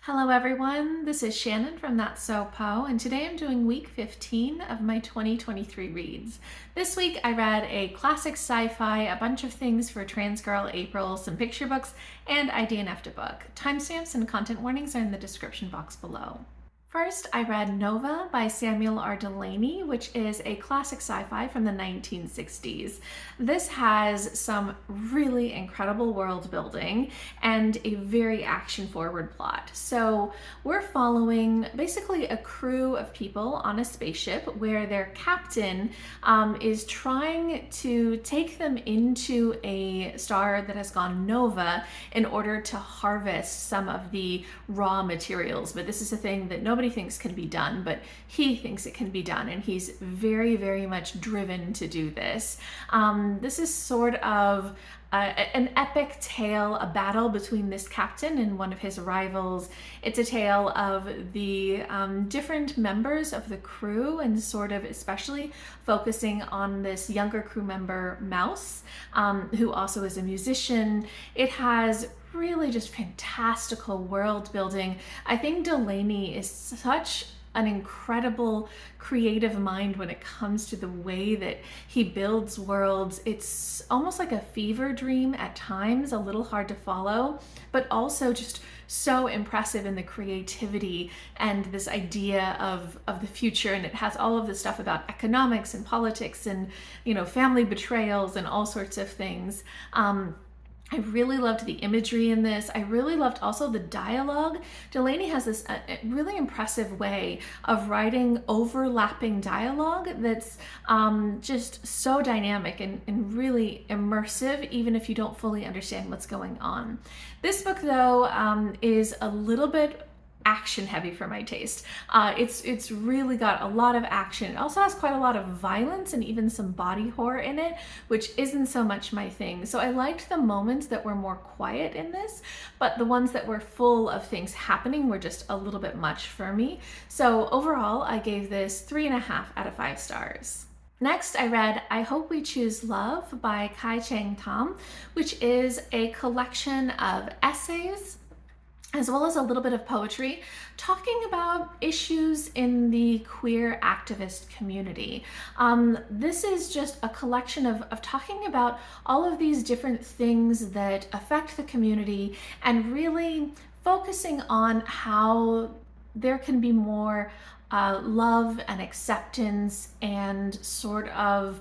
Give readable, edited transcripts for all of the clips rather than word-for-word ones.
Hello everyone, this is Shannon from That's So Po, and today I'm doing week 15 of my 2023 reads. This week I read a classic sci-fi, a bunch of things for trans girl April, some picture books, and I DNF'd a book. Timestamps and content warnings are in the description box below. First, I read Nova by Samuel R. Delany, which is a classic sci-fi from the 1960s. This has some really incredible world building and a very action-forward plot. So we're following basically a crew of people on a spaceship where their captain is trying to take them into a star that has gone nova in order to harvest some of the raw materials. But this is a thing that nobody thinks can be done, but he thinks it can be done, and he's very, very much driven to do this. This is sort of an epic tale, a battle between this captain and one of his rivals. It's a tale of the different members of the crew, and sort of especially focusing on this younger crew member, Mouse, who also is a musician. It has really just fantastical world building. I think Delany is such an incredible creative mind when it comes to the way that he builds worlds. It's almost like a fever dream at times, a little hard to follow, but also just so impressive in the creativity and this idea of the future. And it has all of this stuff about economics and politics and, family betrayals and all sorts of things. I really loved the imagery in this. I really loved also the dialogue. Delany has this really impressive way of writing overlapping dialogue that's just so dynamic and really immersive, even if you don't fully understand what's going on. This book, though, is a little bit action heavy for my taste. It's really got a lot of action. It also has quite a lot of violence and even some body horror in it, which isn't so much my thing. So I liked the moments that were more quiet in this, but the ones that were full of things happening were just a little bit much for me. So overall, I gave this 3.5 out of 5 stars. Next, I read I Hope We Choose Love by Cheng, Thom, which is a collection of essays as well as a little bit of poetry, talking about issues in the queer activist community. This is just a collection of talking about all of these different things that affect the community and really focusing on how there can be more love and acceptance and sort of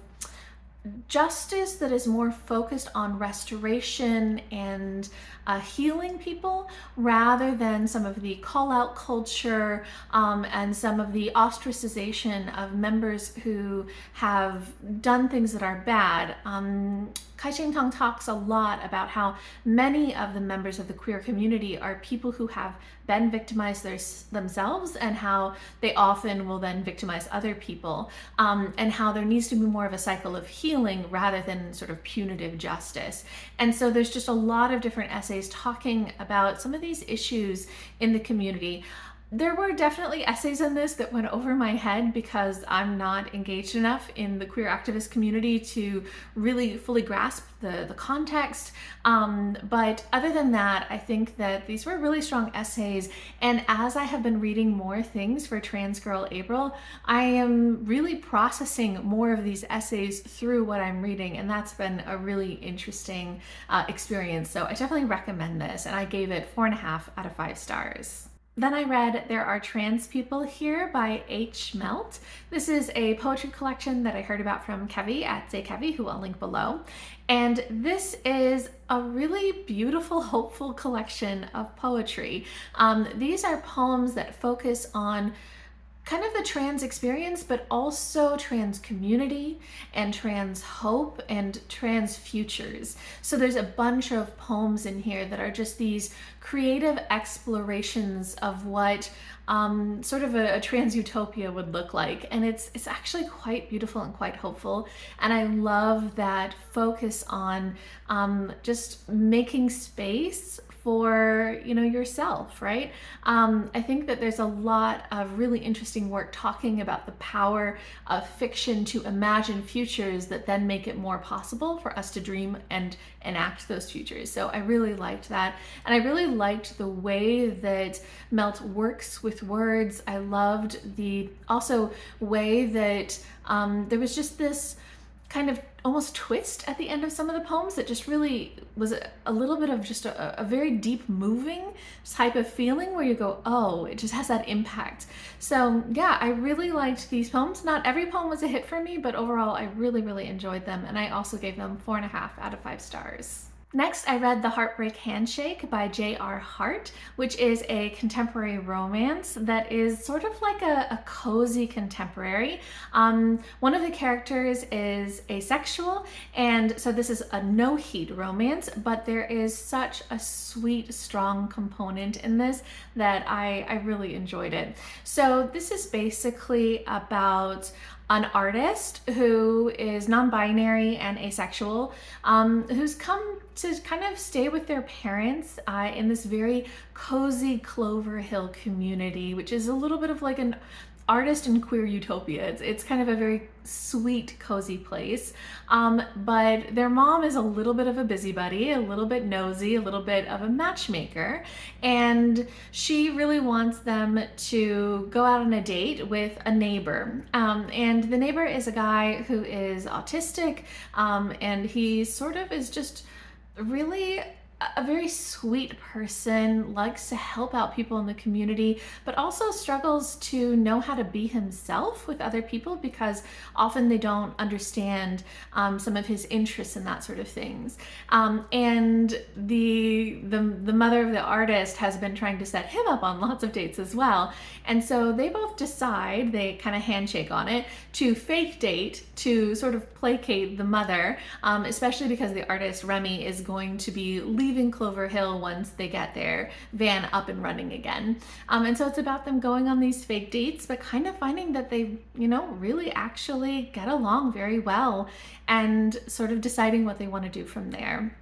justice that is more focused on restoration and healing people, rather than some of the call-out culture and some of the ostracization of members who have done things that are bad. Cheng talks a lot about how many of the members of the queer community are people who have been victimized themselves, and how they often will then victimize other people, and how there needs to be more of a cycle of healing rather than sort of punitive justice. And so there's just a lot of different essays talking about some of these issues in the community. There were definitely essays in this that went over my head because I'm not engaged enough in the queer activist community to really fully grasp the context. But other than that, I think that these were really strong essays. And as I have been reading more things for Trans Girl April, I am really processing more of these essays through what I'm reading. And that's been a really interesting experience. So I definitely recommend this. And I gave it 4.5 out of 5 stars. Then I read There Are Trans People Here by H. Melt. This is a poetry collection that I heard about from Kevvie at Kevvie, who I'll link below. And this is a really beautiful, hopeful collection of poetry. These are poems that focus on kind of the trans experience, but also trans community and trans hope and trans futures. So there's a bunch of poems in here that are just these creative explorations of what sort of a trans utopia would look like. And it's actually quite beautiful and quite hopeful. And I love that focus on just making space for, you know, yourself, right? I think that there's a lot of really interesting work talking about the power of fiction to imagine futures that then make it more possible for us to dream and enact those futures. So I really liked that. And I really liked the way that Melt works with words. I loved the also way that there was just this kind of almost twist at the end of some of the poems that just really was a little bit of just a very deep moving type of feeling where you go, oh, it just has that impact. So yeah, I really liked these poems. Not every poem was a hit for me, but overall I really enjoyed them, and I also gave them 4.5 out of 5 stars. Next, I read The Heartbreak Handshake by J.R. Hart, which is a contemporary romance that is sort of like a cozy contemporary. One of the characters is asexual, and so this is a no-heat romance, but there is such a sweet, strong component in this that I really enjoyed it. So this is basically about an artist who is non-binary and asexual, who's come to kind of stay with their parents in this very cozy Clover Hill community, which is a little bit of like an artist in queer utopia. It's kind of a very sweet, cozy place. But their mom is a little bit of a busybody, a little bit nosy, a little bit of a matchmaker, and she really wants them to go out on a date with a neighbor. And the neighbor is a guy who is autistic, and he sort of is just really a very sweet person, likes to help out people in the community, but also struggles to know how to be himself with other people because often they don't understand some of his interests and that sort of things. And the mother of the artist has been trying to set him up on lots of dates as well. And so they both decide, they kind of handshake on it, to fake date to sort of placate the mother, especially because the artist Remy is going to be leaving Clover Hill once they get their van up and running again. And so it's about them going on these fake dates, but kind of finding that they, you know, really actually get along very well and sort of deciding what they want to do from there.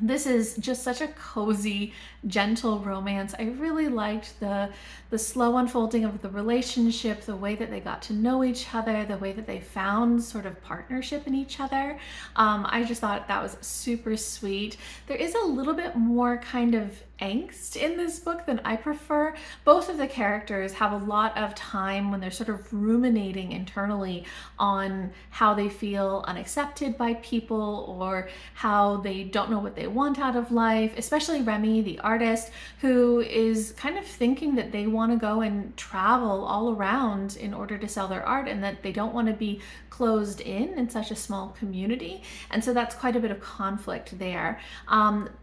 This is just such a cozy, gentle romance. I really liked the slow unfolding of the relationship, the way that they got to know each other, the way that they found sort of partnership in each other. I just thought that was super sweet. There is a little bit more kind of angst in this book than I prefer. Both of the characters have a lot of time when they're sort of ruminating internally on how they feel unaccepted by people or how they don't know what they want out of life, especially Remy, the artist, who is kind of thinking that they want to go and travel all around in order to sell their art and that they don't want to be closed in such a small community. And so that's quite a bit of conflict there.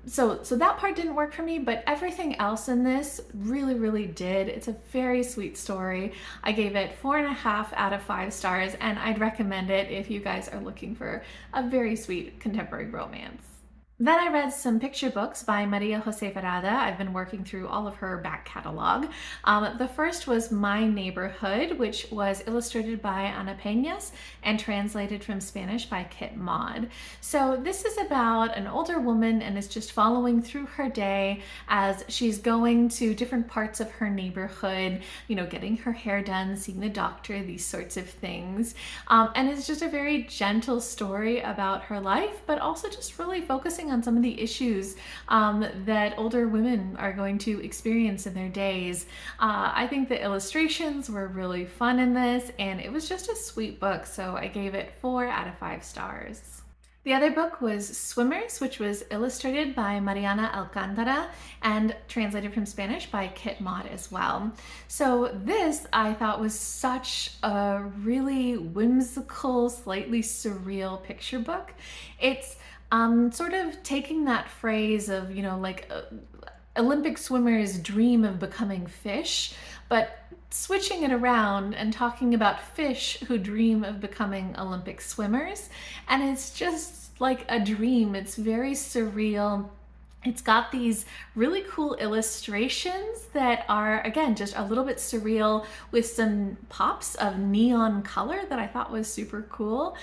So that part didn't work for me, but everything else in this really did. It's a very sweet story. I gave it 4.5 out of 5 stars, and I'd recommend it if you guys are looking for a very sweet contemporary romance. Then I read some picture books by María José Ferrada. I've been working through all of her back catalog. The first was My Neighborhood, which was illustrated by Ana Penyas and translated from Spanish by Kit Maude. So this is about an older woman and is just following through her day as she's going to different parts of her neighborhood, you know, getting her hair done, seeing the doctor, these sorts of things. And it's just a very gentle story about her life, but also just really focusing on some of the issues that older women are going to experience in their days. I think the illustrations were really fun in this, and it was just a sweet book, so I gave it 4 out of 5 stars. The other book was Swimmers, which was illustrated by Mariana Alcántara and translated from Spanish by Kit Maude as well. So this I thought was such a really whimsical, slightly surreal picture book. It's sort of taking that phrase of, you know, like Olympic swimmers dream of becoming fish, but switching it around and talking about fish who dream of becoming Olympic swimmers. And it's just like a dream. It's very surreal. It's got these really cool illustrations that are, again, just a little bit surreal with some pops of neon color that I thought was super cool.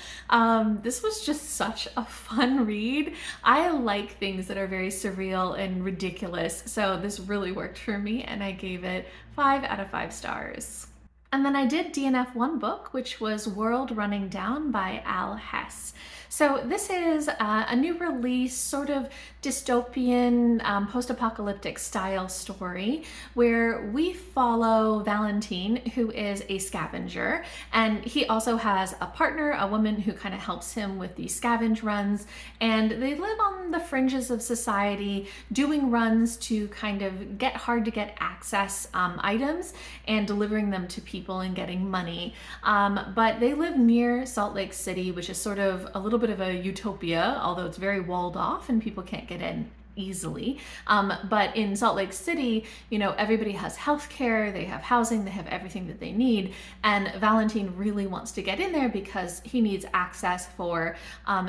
This was just such a fun read. I like things that are very surreal and ridiculous, so this really worked for me, and I gave it 5 out of 5 stars. And then I did DNF one book, which was World Running Down by Hess. So this is a new release, sort of dystopian, post-apocalyptic style story where we follow Valentine, who is a scavenger, and he also has a partner, a woman who kind of helps him with these scavenge runs, and they live on the fringes of society, doing runs to kind of get hard to get access items and delivering them to people and getting money. But they live near Salt Lake City, which is sort of a little bit of a utopia, although it's very walled off and people can't get in easily. But in Salt Lake City, you know, everybody has healthcare, they have housing, they have everything that they need. And Valentine really wants to get in there because he needs access for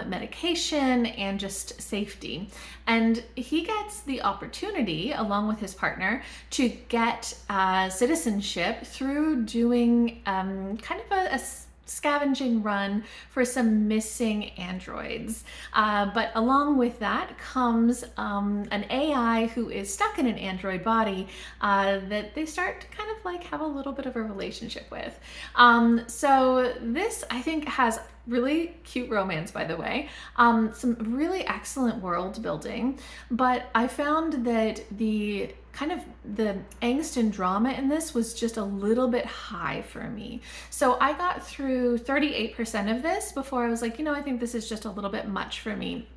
medication and just safety. And he gets the opportunity, along with his partner, to get citizenship through doing kind of a scavenging run for some missing androids. But along with that comes an AI who is stuck in an android body that they start to kind of like have a little bit of a relationship with. So this, I think, has really cute romance, by the way, some really excellent world building, but I found that the angst and drama in this was just a little bit high for me. So I got through 38% of this before I was like, you know, I think this is just a little bit much for me.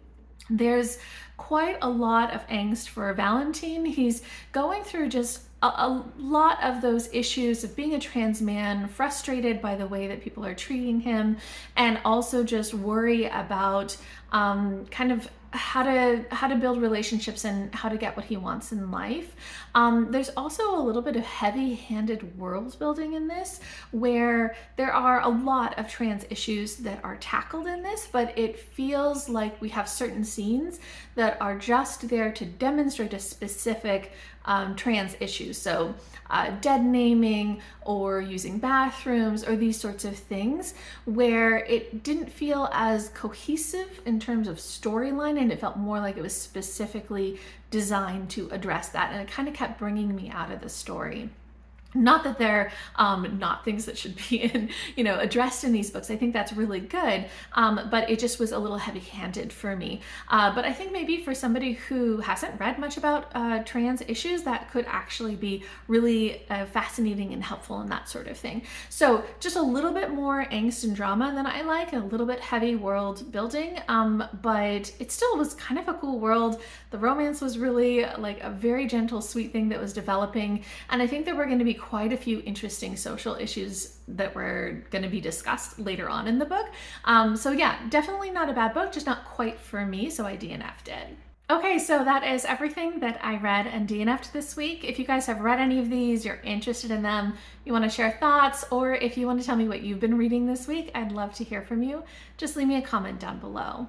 There's quite a lot of angst for Valentine. He's going through just a lot of those issues of being a trans man, frustrated by the way that people are treating him, and also just worry about kind of how to build relationships and how to get what he wants in life. There's also a little bit of heavy-handed world building in this, where there are a lot of trans issues that are tackled in this, but it feels like we have certain scenes that are just there to demonstrate a specific trans issues. So dead naming or using bathrooms or these sorts of things, where it didn't feel as cohesive in terms of storyline, and it felt more like it was specifically designed to address that, and it kind of kept bringing me out of the story. Not that they're not things that should be addressed in these books. I think that's really good, but it just was a little heavy-handed for me. But I think maybe for somebody who hasn't read much about trans issues, that could actually be really fascinating and helpful and that sort of thing. So just a little bit more angst and drama than I like, and a little bit heavy world building, but it still was kind of a cool world. The romance was really like a very gentle, sweet thing that was developing, and I think there were going to be quite a few interesting social issues that were going to be discussed later on in the book. So yeah, definitely not a bad book, just not quite for me, so I DNF'd it. Okay, so that is everything that I read and DNF'd this week. If you guys have read any of these, you're interested in them, you want to share thoughts, or if you want to tell me what you've been reading this week, I'd love to hear from you. Just leave me a comment down below.